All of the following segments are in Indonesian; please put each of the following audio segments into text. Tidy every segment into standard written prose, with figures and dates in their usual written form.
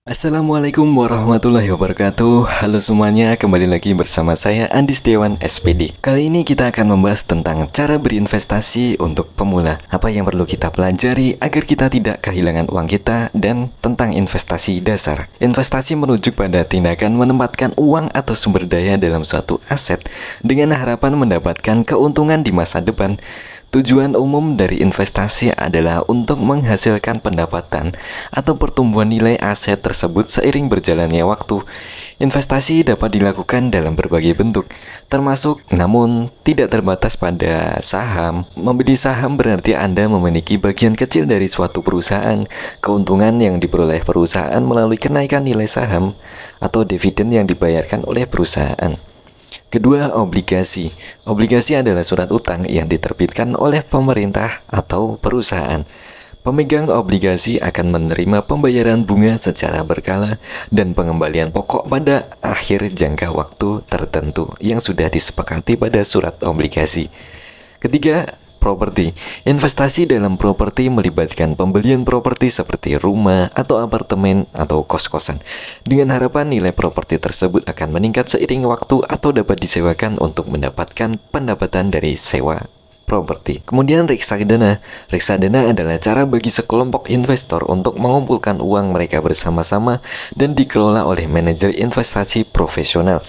Assalamualaikum warahmatullahi wabarakatuh. Halo semuanya, kembali lagi bersama saya Andi Setiawan SPD. Kali ini kita akan membahas tentang cara berinvestasi untuk pemula. Apa yang perlu kita pelajari agar kita tidak kehilangan uang kita, dan tentang investasi dasar. Investasi merujuk pada tindakan menempatkan uang atau sumber daya dalam suatu aset dengan harapan mendapatkan keuntungan di masa depan. Tujuan umum dari investasi adalah untuk menghasilkan pendapatan atau pertumbuhan nilai aset tersebut seiring berjalannya waktu. Investasi dapat dilakukan dalam berbagai bentuk, termasuk namun tidak terbatas pada saham. Membeli saham berarti Anda memiliki bagian kecil dari suatu perusahaan. Keuntungan yang diperoleh perusahaan melalui kenaikan nilai saham atau dividen yang dibayarkan oleh perusahaan. Kedua, obligasi. Obligasi adalah surat utang yang diterbitkan oleh pemerintah atau perusahaan. Pemegang obligasi akan menerima pembayaran bunga secara berkala dan pengembalian pokok pada akhir jangka waktu tertentu yang sudah disepakati pada surat obligasi. Ketiga, properti. Investasi dalam properti melibatkan pembelian properti seperti rumah atau apartemen atau kos-kosan, dengan harapan nilai properti tersebut akan meningkat seiring waktu atau dapat disewakan untuk mendapatkan pendapatan dari sewa properti. Kemudian reksadana. Reksadana adalah cara bagi sekelompok investor untuk mengumpulkan uang mereka bersama-sama dan dikelola oleh manajer investasi profesional.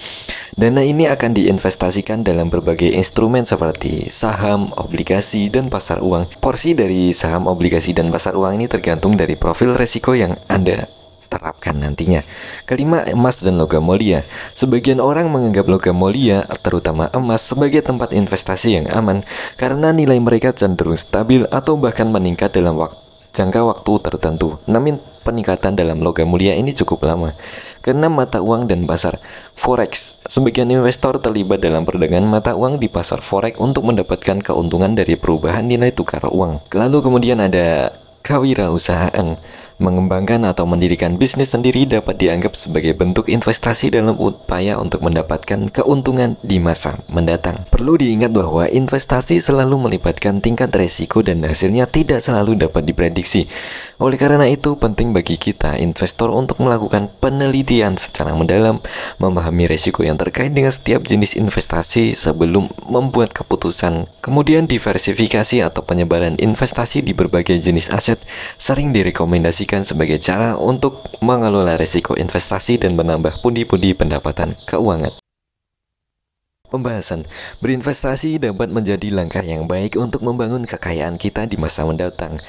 Dana ini akan diinvestasikan dalam berbagai instrumen seperti saham, obligasi, dan pasar uang. Porsi dari saham, obligasi, dan pasar uang ini tergantung dari profil resiko yang Anda terapkan nantinya. Kelima, emas dan logam mulia. Sebagian orang menganggap logam mulia, terutama emas, sebagai tempat investasi yang aman karena nilai mereka cenderung stabil atau bahkan meningkat dalam jangka waktu tertentu. Namun peningkatan dalam logam mulia ini cukup lama karena mata uang dan pasar forex. Sebagian investor terlibat dalam perdagangan mata uang di pasar forex untuk mendapatkan keuntungan dari perubahan nilai tukar uang. Lalu kemudian ada kewirausahaan. Mengembangkan atau mendirikan bisnis sendiri dapat dianggap sebagai bentuk investasi dalam upaya untuk mendapatkan keuntungan di masa mendatang. Perlu diingat bahwa investasi selalu melibatkan tingkat resiko dan hasilnya tidak selalu dapat diprediksi. Oleh karena itu, penting bagi kita investor untuk melakukan penelitian secara mendalam, memahami resiko yang terkait dengan setiap jenis investasi sebelum membuat keputusan. Kemudian diversifikasi atau penyebaran investasi di berbagai jenis aset sering direkomendasikan sebagai cara untuk mengelola resiko investasi dan menambah pundi-pundi pendapatan keuangan. Pembahasan, berinvestasi dapat menjadi langkah yang baik untuk membangun kekayaan kita di masa mendatang.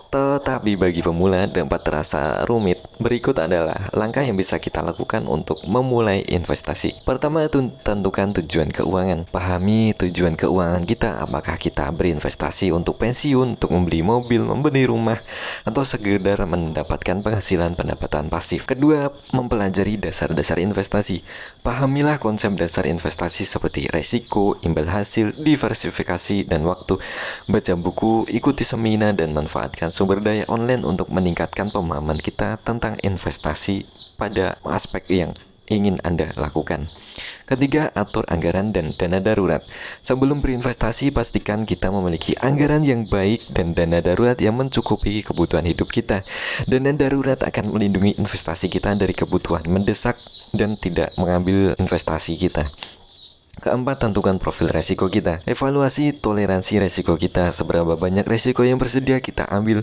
Tetapi bagi pemula dapat terasa rumit. Berikut adalah langkah yang bisa kita lakukan untuk memulai investasi. Pertama, tentukan tujuan keuangan. Pahami tujuan keuangan kita. Apakah kita berinvestasi untuk pensiun, untuk membeli mobil, membeli rumah, atau sekedar mendapatkan penghasilan pendapatan pasif. Kedua, mempelajari dasar-dasar investasi. Pahamilah konsep dasar investasi seperti resiko, imbal hasil, diversifikasi, dan waktu. Baca buku, ikuti seminar, dan manfaatkan sumber daya online untuk meningkatkan pemahaman kita tentang investasi pada aspek yang ingin Anda lakukan. Ketiga, atur anggaran dan dana darurat. Sebelum berinvestasi, pastikan kita memiliki anggaran yang baik dan dana darurat yang mencukupi kebutuhan hidup kita. Dana darurat akan melindungi investasi kita dari kebutuhan mendesak dan tidak mengambil investasi kita. Keempat, tentukan profil resiko kita. Evaluasi toleransi resiko kita. Seberapa banyak resiko yang bersedia kita ambil.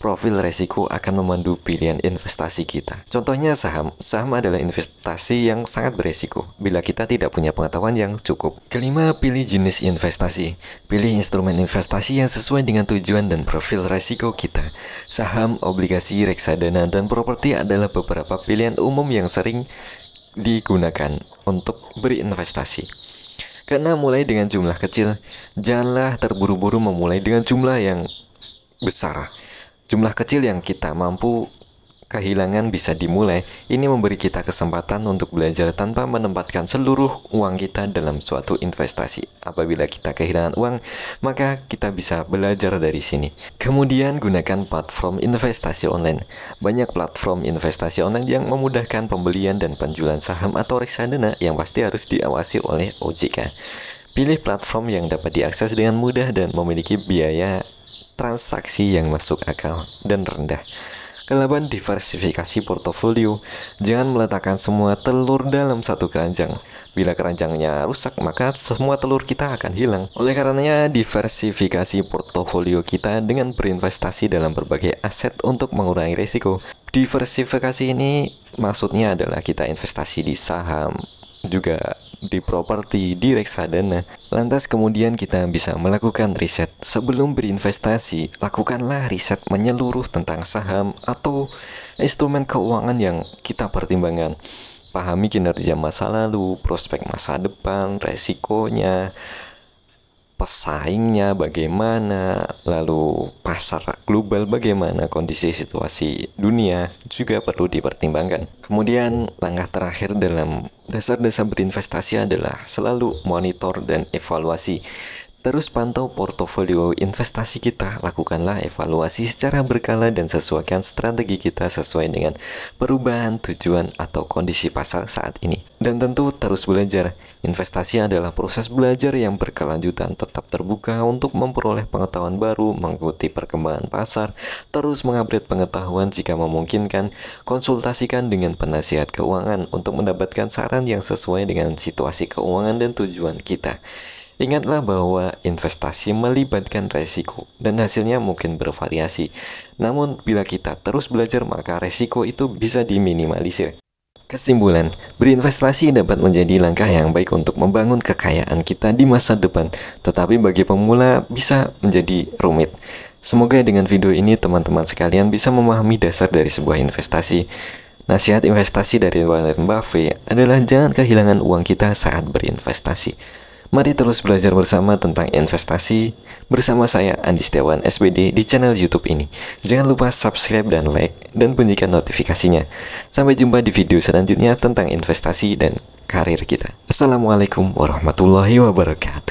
Profil resiko akan memandu pilihan investasi kita. Contohnya saham. Saham adalah investasi yang sangat beresiko bila kita tidak punya pengetahuan yang cukup. Kelima, pilih jenis investasi. Pilih instrumen investasi yang sesuai dengan tujuan dan profil resiko kita. Saham, obligasi, reksadana, dan properti adalah beberapa pilihan umum yang sering digunakan untuk berinvestasi. Karena mulai dengan jumlah kecil, janganlah terburu-buru memulai dengan jumlah yang besar. Jumlah kecil yang kita mampu kehilangan bisa dimulai. Ini memberi kita kesempatan untuk belajar tanpa menempatkan seluruh uang kita dalam suatu investasi. Apabila kita kehilangan uang, maka kita bisa belajar dari sini. Kemudian gunakan platform investasi online. Banyak platform investasi online yang memudahkan pembelian dan penjualan saham atau reksadana yang pasti harus diawasi oleh OJK. Pilih platform yang dapat diakses dengan mudah dan memiliki biaya transaksi yang masuk akal dan rendah. Ke-8, diversifikasi portofolio. Jangan meletakkan semua telur dalam satu keranjang. Bila keranjangnya rusak, maka semua telur kita akan hilang. Oleh karenanya, diversifikasi portofolio kita dengan berinvestasi dalam berbagai aset untuk mengurangi risiko. Diversifikasi ini maksudnya adalah kita investasi di saham, juga di properti, di reksadana. Lantas kemudian kita bisa melakukan riset. Sebelum berinvestasi, lakukanlah riset menyeluruh tentang saham atau instrumen keuangan yang kita pertimbangkan. Pahami kinerja masa lalu, prospek masa depan, resikonya, pesaingnya bagaimana, lalu pasar global bagaimana, kondisi situasi dunia juga perlu dipertimbangkan. Kemudian langkah terakhir dalam dasar-dasar berinvestasi adalah selalu monitor dan evaluasi. Terus pantau portofolio investasi kita, lakukanlah evaluasi secara berkala dan sesuaikan strategi kita sesuai dengan perubahan tujuan atau kondisi pasar saat ini. Dan tentu terus belajar. Investasi adalah proses belajar yang berkelanjutan, tetap terbuka untuk memperoleh pengetahuan baru, mengikuti perkembangan pasar, terus mengupdate pengetahuan jika memungkinkan, konsultasikan dengan penasihat keuangan untuk mendapatkan saran yang sesuai dengan situasi keuangan dan tujuan kita. Ingatlah bahwa investasi melibatkan resiko dan hasilnya mungkin bervariasi. Namun bila kita terus belajar maka resiko itu bisa diminimalisir. Kesimpulan, berinvestasi dapat menjadi langkah yang baik untuk membangun kekayaan kita di masa depan, tetapi bagi pemula bisa menjadi rumit. Semoga dengan video ini teman-teman sekalian bisa memahami dasar dari sebuah investasi. Nasihat investasi dari Warren Buffett adalah jangan kehilangan uang kita saat berinvestasi. Mari terus belajar bersama tentang investasi bersama saya Andi Setiawan SPD di channel YouTube ini. Jangan lupa subscribe dan like dan bunyikan notifikasinya. Sampai jumpa di video selanjutnya tentang investasi dan karir kita. Assalamualaikum warahmatullahi wabarakatuh.